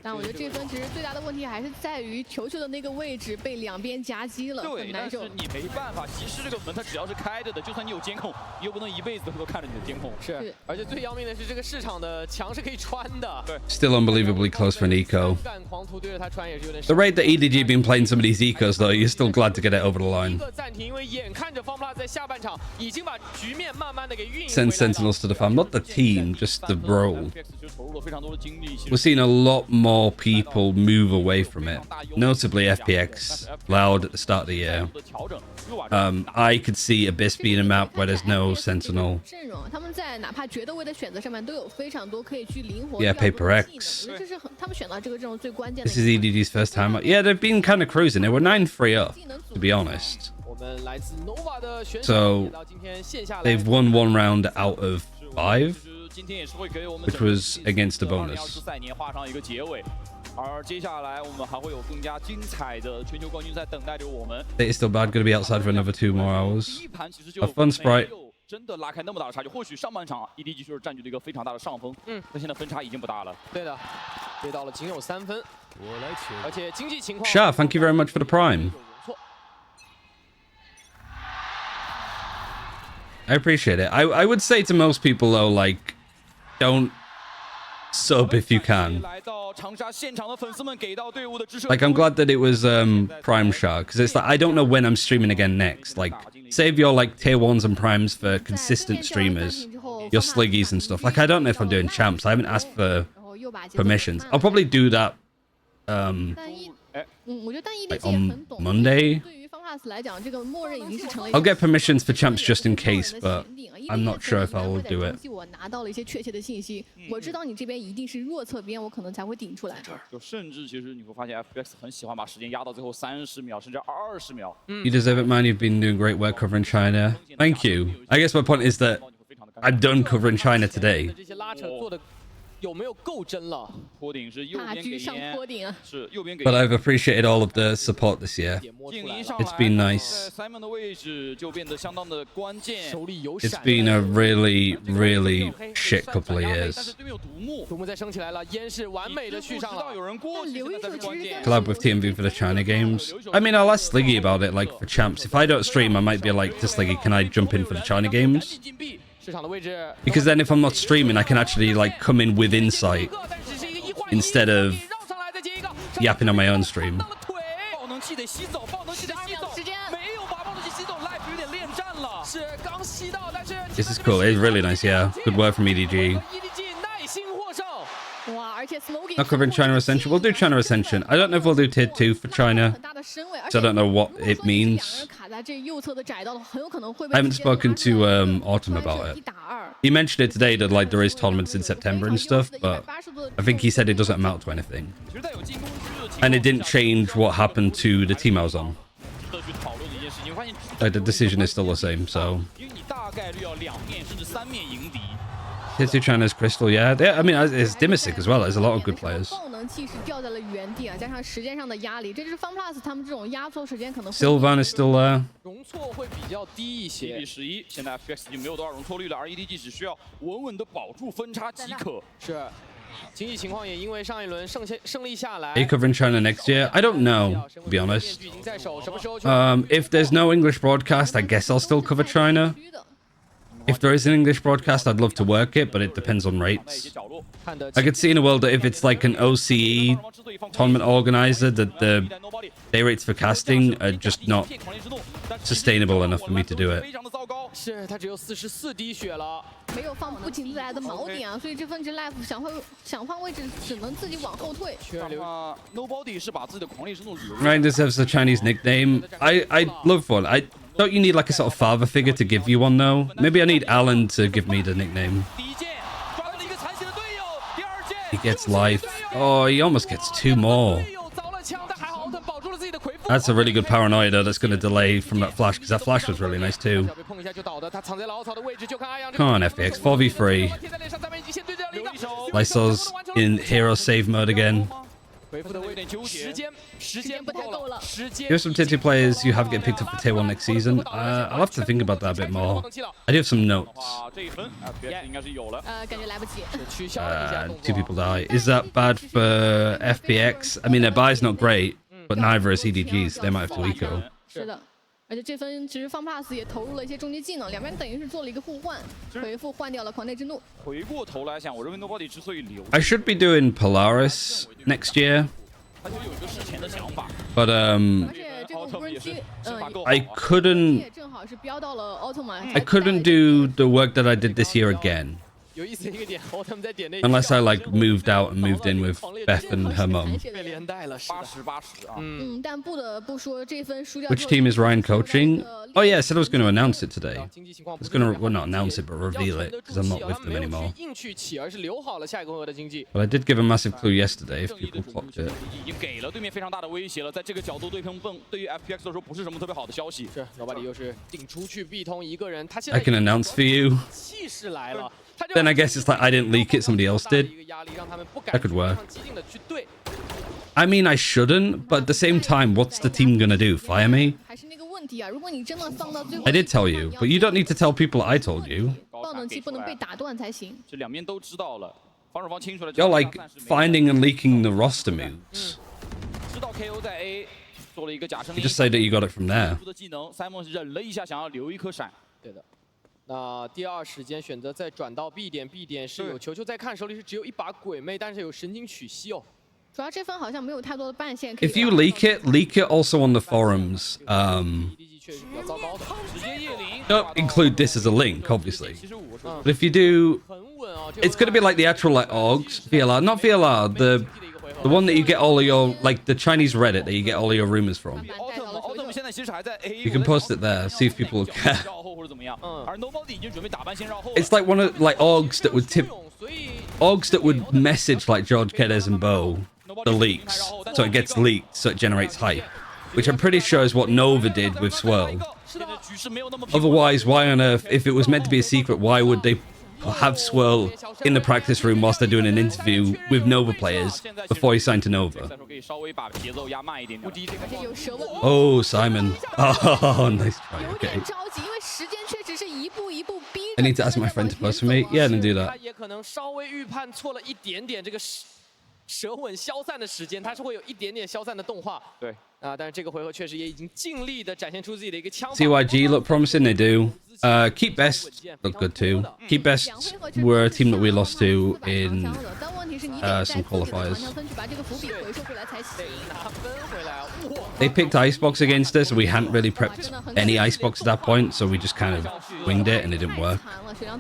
但我觉得这分其实最大的问题还是在于球球的那个位置被两边夹击了，对，很难受。但是你没办法，其实这个门它只要是开着的，就算你有监控，你又不能一辈子都看着你的监控。是，而且最要命的是这个市场的墙是可以穿的。对 Still unbelievably close for an eco. 干狂徒对着他穿也是有点。 The rate that EDG been playing some of these ecos though, you're still glad to get it over the 一 line. 个暂停，因为眼看着 FunPlus 在下半场已经把局面慢慢的给运营。 Send Sentinels to the farm, not the team, just the role. FPX 就投入了非常多的精力。 We're seeing a lot more people move away from it, notably FPX, loud at the start of the year. I could see Abyss being a map where there's no Sentinel. 阵容，他们在哪怕决斗位的选择上面都有非常多可以去灵活。 Yeah, Paper X. 这是他们选到这个阵容最关键的。 This is EDG's first time. Yeah, they've been kind of cruising. They were 9-3 up, to be honest. 我们来自 Nova 的选手 So 到今天线下来 they've won 1 round out of 5, 今天也是会给我们 which was against the bonus. 赛年画上一个结尾。而接下来我们还会有更加精彩的全球冠军赛等待着我们。 It's still bad. Gonna be outside for another 2 more hours. 第一盘其实就 A fun sprite. 没有真的拉开那么大的差距，或许上半场 EDG 就是占据了一个非常大的上风，但现在分差已经不大了。对的，追到了仅有3分，而且经济情况。 Sha, thank you very much for the prime. I appreciate it. I would say to most people though, like, don't sub if you can. Like, I'm glad that it was Prime Sha, because it's like I don't know when I'm streaming again next. Like, save your like tier 1s and primes for consistent streamers, your sliggies and stuff. Like, I don't know if I'm doing champs. I haven't asked for permissions. I'll probably do that like on Monday. I'll get permissions for champs just in case, but I'm not sure if I will do it. 我拿到了一些确切的信息，我知道你这边一定是弱侧边，我可能才会顶出来。就甚至其实你会发现 FPX 很喜欢把时间压到最后30秒甚至20秒。 You deserve it, man. You've been doing great work covering China. Thank you. I guess my point is that I'm done covering China today. 这些拉扯做的有没有够真了？坡顶是右边给烟，是右边给 But I've appreciated all of the support this year. It's been nice. Simon 的位置就变得相当的关键。 It's been a really, really shit couple of years. 但是对面有独木，独木再升起来了，烟是完美的续上了。有人过去，现在才是关键。 Collab with TMV for the China games. I mean, I'll ask Sliggy about it, like, for champs. If I don't stream, I might be like to Sliggy, can I jump in for the China games? Because then if I'm not streaming, I can actually, like, come in with insight instead of yapping on my own stream. This is cool. It's really nice, yeah. Good work from EDG. Not covering China Ascension. We'll do China Ascension. I don't know if we'll do tier 2 for China, so I don't know what it means. I haven't spoken to Autumn about it. He mentioned it today that like there is tournaments in September and stuff, but I think he said it doesn't amount to anything. And it didn't change what happened to the team I was on. Like the decision is still the same, so. Tier 2 China's Crystal, yeah. I mean, it's Dimisic as well. There's a lot of good players. Sylvan is still there. 容错会比较低一些。1-11，现在 FPX 已经没有多少容错率了，而 EDG 只需要稳稳的保住分差即可。是，经济情况也因为上一轮胜利下来。 Are you covering China next year? I don't know, to be honest. If there's no English broadcast, I guess I'll still cover China. If there is an English broadcast, I'd love to work it, but it depends on rates. I could see in a world that if it's like an OCE tournament organizer, that the day rates for casting are just not sustainable enough for me to do it. 是他只有44滴血了，没有放不请自来的锚点啊，所以这份值 life 想换位置，只能自己往后退。Nobody 是把自己的狂烈之怒留。 Ryan deserves a Chinese nickname. I'd love one. Don't you need like a sort of father figure to give you one though? Maybe I need Alan to give me the nickname. He gets life. Oh, he almost gets 2 more. That's a really good paranoia that's going to delay from that flash, because that flash was really nice too. Come on, FPX. 4v3. Lysol's in hero save mode again. 回复的位置，时间不够了，时间。Here's some tier 2 players you have getting picked up for tier 1 next season. I'll have to think about that a bit more. I do have some notes. 这一分 FPX 应该是有了。感觉来不及。取消了一下动 2 作。 people die. Is that bad for FPX? I mean, their buy's not great, but neither is EDG's. They might have to eco. 是的。 而且这分其实FunPlus也投入了一些终极技能，两边等于是做了一个互换，回复换掉了狂内之怒。回过头来想，我认为 Nobody 之所以留， I should be doing Polaris next year, 他就有一个事前的想法。 but 而且这个无人机， I couldn't 也正好是飙到了奥特曼。 I couldn't do the work that I did this year again. 有意思的一个点，他们在点内 Unless I like moved out and moved in with Beth and her mum. 被连带了80啊。但不得不说这分输掉。 Which team is Ryan coaching? Oh yeah, I said I was going to announce it today. I was going to, well, not announce it, but reveal it because I'm not with them anymore. 硬去起，而是留好了下一个回合的经济。 But I did give a massive clue yesterday if people clocked it. 已经给了对面非常大的威胁了，在这个角度对碰对于 FPX 来说不是什么特别好的消息。是Nobody又是顶出去必通一个人，他现 I 在 can announce for you. 气势来了。 Then I guess it's like I didn't leak it, somebody else did. 一个压力让他们不敢 That could work. 激进的去对。 I mean, I shouldn't, but at the same time, what's the team gonna do? Fire me? 还是那个问题啊，如果你真的放到最后， I did tell you, but you don't need to tell people I told you. 爆能器不能被打断才行。这两边都知道了，防守方清楚了。 You're like finding and leaking the roster moves. 知道 KO 在 A 做了一个假声 You 音。 just say that you got it from there. 的技能 ，Simon 忍了一下，想要留一颗闪。对的。 那第二时间选择再转到 B 点 ，B 点是有球球在看，手里是只有一把鬼魅，但是有神经曲息哦。主要这分好像没有太多的半线可以。 If you leak it also on the forums. EDG 确实比较糟糕的，直接夜灵。 Don't include this as a link, obviously. 其实我是 But if you do, 很稳啊。 it's gonna be like the actual like OGs, VLR, not VLR, the one that you get all of your like the Chinese Reddit that you get all of your rumors from. 奥特曼现在其实还在 A。 You can post it there, see if people care. 绕后或者怎么样。而 Nobody 已经准备打半线绕后。 It's like one of like OGs that would message like George Keddes and Bo the leaks, so it gets leaked, so it generates hype, which I'm pretty sure is what Nova did with Swirl. Otherwise, why on earth, if it was meant to be a secret, why would they have Swirl in the practice room whilst they're doing an interview with Nova players before he signed to Nova? 可以稍微把节奏压慢一点点。而且有舌吻。 Oh, Simon. Oh, nice try. 有 Okay. 点着急，因为时间确实是一步一步逼。 I need to ask my friend to post for me. Yeah, I can do 他 that. 也可能稍微预判错了一点点这个舌吻消散的时间，它是会有一点点消散的动画。对。 啊，但是这个回合确实也已经尽力的展现出自己的一个枪法。 CYG look promising, they do. Keep Best look good too. Keep Best were a team that we lost to in 但问题是你得 some qualifiers. 分去把这个伏笔回收回来才行。拿分回来，哇！ They picked Icebox against us, and we hadn't really prepped any Icebox at that point, so we just kind of winged it, and it didn't work.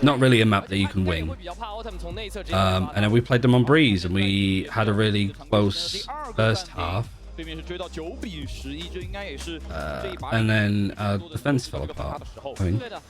Not really a map that you can wing. 比较怕奥特曼从内侧直接 And then we played them on Breeze, and we had a really close first half. 对面是追到9比11，这应该也是这一把。 And then our defense fell apart. I mean, 对的。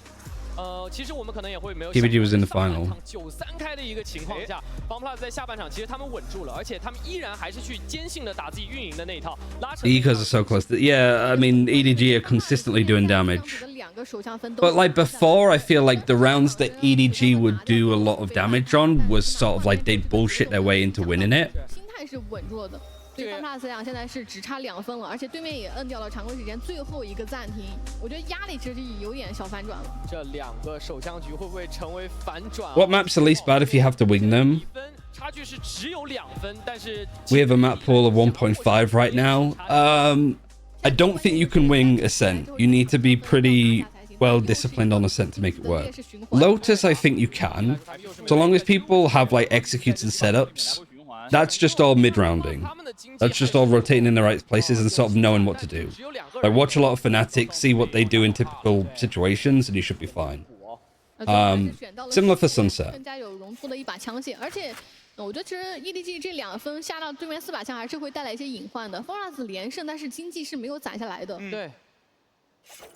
其实我们可能也会没有 TBG was in the final. 9-3开的一个情况下，FunPlus 在下半场其实他们稳住了，而且他们依然还是去坚信的打自己运营的那一套，拉扯。 the ecos are so close. Yeah, I mean, EDG are consistently doing damage. But like before, I feel like the rounds that EDG would do a lot of damage on was sort of like they'd bullshit their way into winning it. 心态是稳住了的。 对 FunPlus 来讲，现在是只差2分了，而且对面也摁掉了常规时间最后一个暂停。我觉得压力其实有点小反转了。这两个首枪局会不会成为反转？ What map's the least bad if you have to wing them? 差距是只有2分，但是 We have a map pool of 1.5 right now. I don't think you can wing Ascent. You need to be pretty well disciplined on Ascent to make it work. Lotus, I think you can, so long as people have like executed setups. That's just all mid-rounding. That's just all rotating in the right places and sort of knowing what to do. Like, watch a lot of Fanatics, see what they do in typical situations, and you should be fine. Similar for Sunset. 更加有容错的一把枪线，而且我觉得其实 EDG 这2分下到对面4把枪还是会带来一些隐患的。FunPlus 连胜，但是经济是没有攒下来的。对，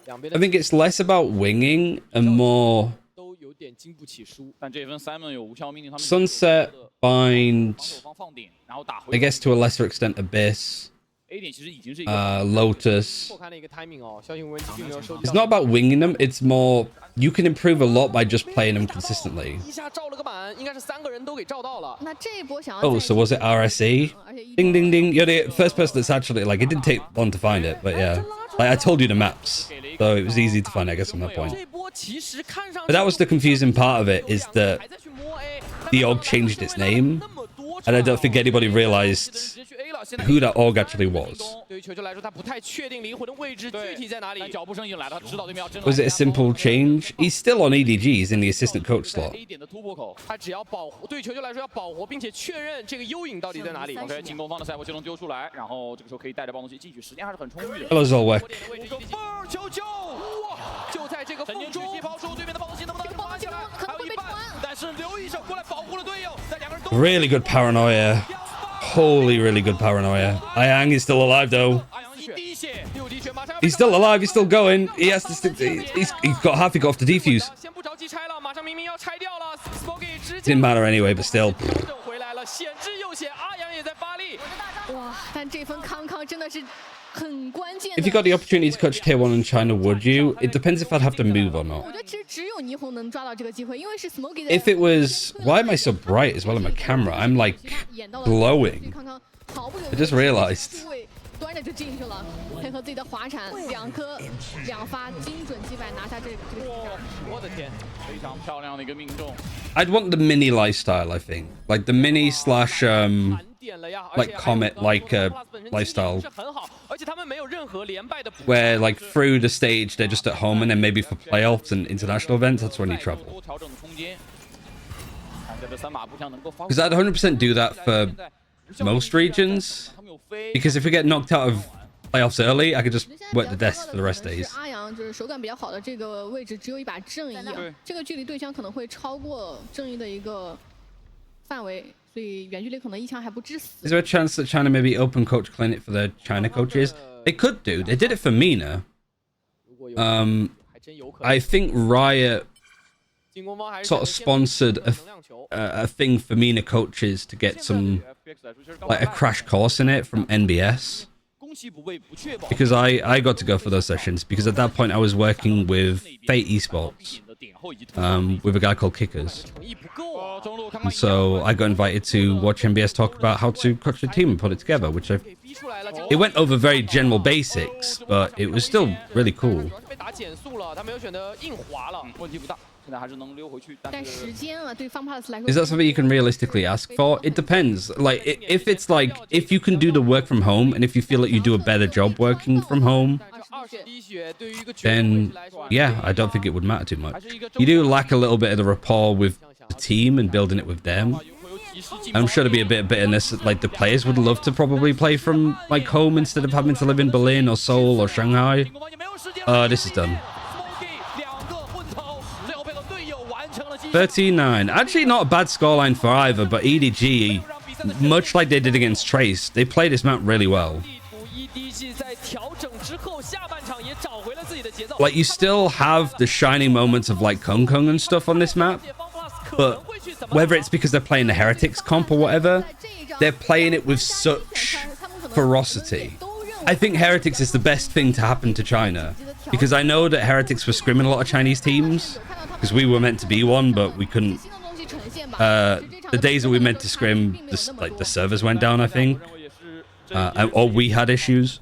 I think it's less about winging and more 都有点经不起输。但这一分 Simon 有无效命令，他们 Sunset, Bind, 防守方放点，然后打回。 I guess to a lesser extent Abyss. A 点其实已经是一个 Lotus. 错开了一个 timing 哦，消息问题并没有收集 It's 到。 not about winging them. It's more you can improve a lot by just playing them consistently. 一下照了个板，应该是3个人都给照到了。那这一波想要 Oh, so was it RSE? Ding, ding, ding. You're the first person that's actually, like, it didn't take long to find it, but yeah. Like, I told you the maps, so it was easy to find, I guess, from that point. 这波其实看上去 But that was the confusing part of it, is that 还在去摸 A， the org changed its name, and I don't think anybody realized who that org actually was. 对于球球来说，他不太确定灵魂的位置具体在哪里。脚步声一来，他知道对面要真 Was it a simple change? He's still on EDG, he's in the assistant coach slot. A 点的突破口。他只要保活，对于球球来说要保活，并且确认这个幽影到底在哪里。 OK， 进攻方的赛博就能丢出来，然后这个时候可以带着暴动器进去，时间还是很充裕的。 Hello, Zolwek. 球球，哇！就在这个缝中，抛出对面的暴动器能不能滑起来？还有一半，但是刘一手过来保护了队友，在2个人都 Really good paranoia. Holy, really good paranoia. Ayang is still alive, though. 阿阳一滴血，6滴血，马上 He's still alive, he's still going. He has to stick. He's got half, he got off the defuse. 先不着急拆了，马上明明要拆掉了 ，Smokey 直接 Didn't matter anyway, but still. 调整回来了，险之又险，阿阳也在发力。哇，但这份康康真的是很关键 If 的。 you got the opportunity to coach Tier 1 in China, would you? It depends if I'd have to move or 我 not. 觉得其实只有霓虹能抓到这个机会，因为是 Smokey 的。 If it was... Why am I so bright as well on my camera? I'm like 演到了 glowing. 康康毫不犹豫 I just realized. 数位端着就进去了，配合自己的滑铲，2颗2发精准击败，拿下这个比赛。我的天！非常漂亮的一个命中。 I'd want the mini lifestyle, I think. Like the mini slash... 盘点了呀， like Comet, like, lifestyle. 是很好，而且他们没有任何连败的补。 Where, like, through the stage, they're just at home, and then maybe for playoffs and international events, that's when you travel. 多调整的空间。看这个3马步枪能够发挥。 Because I'd 100% do that for most regions. Because if we get knocked out of playoffs early, I could just work the desk for the rest days. 阿阳就是手感比较好的这个位置，只有一把正义，这个距离对枪可能会超过正义的一个范围，所以远距离可能一枪还不致死。 Is there a chance that China maybe open coach clinic for their China coaches? They could do. They did it for Mina. 还真有可能。 I think Riot 进攻方还是 sort of sponsored 能量球。 a thing for Mina coaches to get some, like, a crash course in it from NBS. 攻其不备，不确保。 Because I got to go for those sessions. Because at that point I was working with Fate Esports, with a guy called Kickers. 诚意不够啊。中路看看 And so I got invited to watch NBS talk about how to coach a team and put it together, which I... 逼出来了， It went over very general basics, but it was still really cool. 主要是被打减速了，他没有选择硬滑了。问题不大，现在还是能溜回去。但但是时间啊，对 FunPlus 来说 Is that something you can realistically ask for? It depends. Like, if it's like, if you can do the work from home, and if you feel like you do a better job working from home, 但是20滴血对于一个绝对位 then 置来说， yeah, I don't think it would matter too much. You do lack a little bit of the rapport with the team and building it with them. 会有及时进 And I'm sure there'd be a bit of bitterness. Like, the players would love to probably play from, like, home instead of having to live in Berlin or Seoul or Shanghai. 攻方就没有时间了。 This is done. Smokey 2个混投，只有配合队友完成了击。 39. Actually, not a bad scoreline for either, but EDG, much like they did against Trace, they played this map really well. 地图EDG在调整之后，下半场也找回了自己的节奏。 Like, you still have the shining moments of, like, Kung Kung and stuff on this map, but whether it's because they're playing the Heretics comp or whatever, they're playing it with such ferocity. I think Heretics is the best thing to happen to China, because I know that Heretics were scrimming a lot of Chinese teams, because we were meant to be one, but we couldn't. 新的东西呈现吧。 The days that we meant to scrim, the servers went down, I think, or we had issues.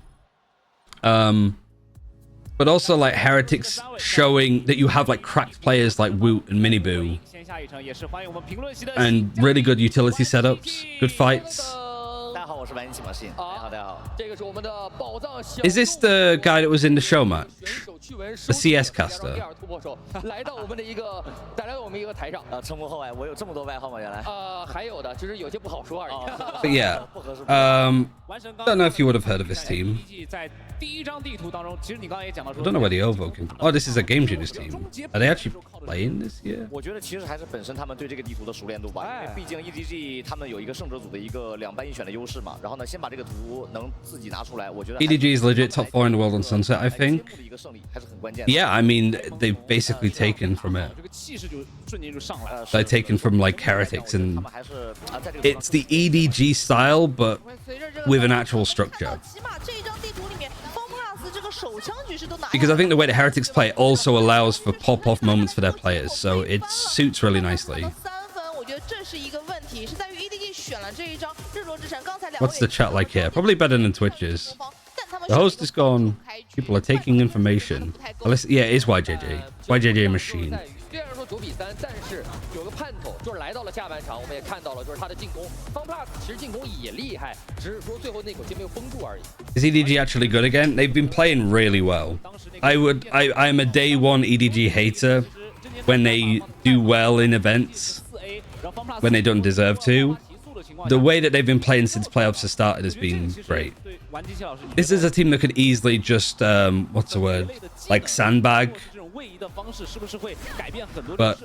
But also, like, Heretics showing that you have, like, cracked players like Woot and Miniboo, 线下一程也是欢迎我们评论席的 and really good utility setups, good fights. 大家好，我是白银启马信。大家好，大家好。这个是我们的宝藏小 Is this the guy that was in the show match? 选手趣闻 The CS caster. 第二突破手来到我们的一个台上。称呼后外，我有这么多外号吗？原来。还有的就是有些不好说而已。 But yeah, 不合适。 don't know if you would have heard of this team. 在第一张地图当中，其实你刚刚也讲到 I 说， don't know where the OVO came from. Oh, this is a Game Genius team. Are they actually playing this year? 我觉得其实还是本身他们对这个地图的熟练度吧，因为毕竟 EDG 他们有一个胜者组的一个2败1选的优势嘛。然后呢，先把这个图能自己拿出来，我觉得 EDG is legit top 4 in the world on Sunset, I think. Yeah, I mean, they've basically taken from it. They're taken from like Heretics, and it's the EDG style, but with an actual structure. Because I think the way the Heretics play also allows for pop-off moments for their players, so it suits really nicely. What's the chat like here? Probably better than Twitch's. The host is gone. People are taking information. Unless, yeah, it is YJJ. YJJ machine. 虽然说9比3，但是有个盼头，就是来到了下半场，我们也看到了，就是他的进攻 ，FunPlus 其实进攻也厉害，只是说最后那口气没有绷住而已。Is EDG actually good again? They've been playing really well. I'm a day one EDG hater when they do well in events, when they don't deserve to. The way that they've been playing since playoffs have started has been great. This is a team that could easily just, what's the word? Like sandbag. But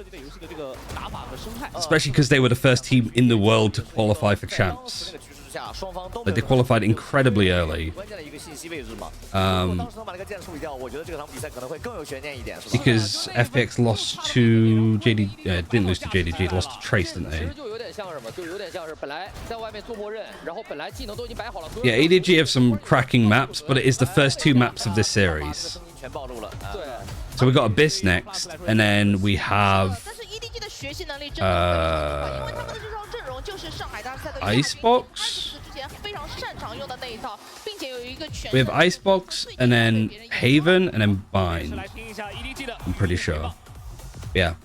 especially because they were the first team in the world to qualify for champs. Like they qualified incredibly early. Because FPX lost to JD, didn't lose to JDG, lost to Trace, didn't they? Yeah, EDG have some cracking maps, but it is the first 2 maps of this series. So we got Abyss next, and then we have Icebox. We have Icebox, and then Haven, and then Bind. I'm pretty sure. Yeah.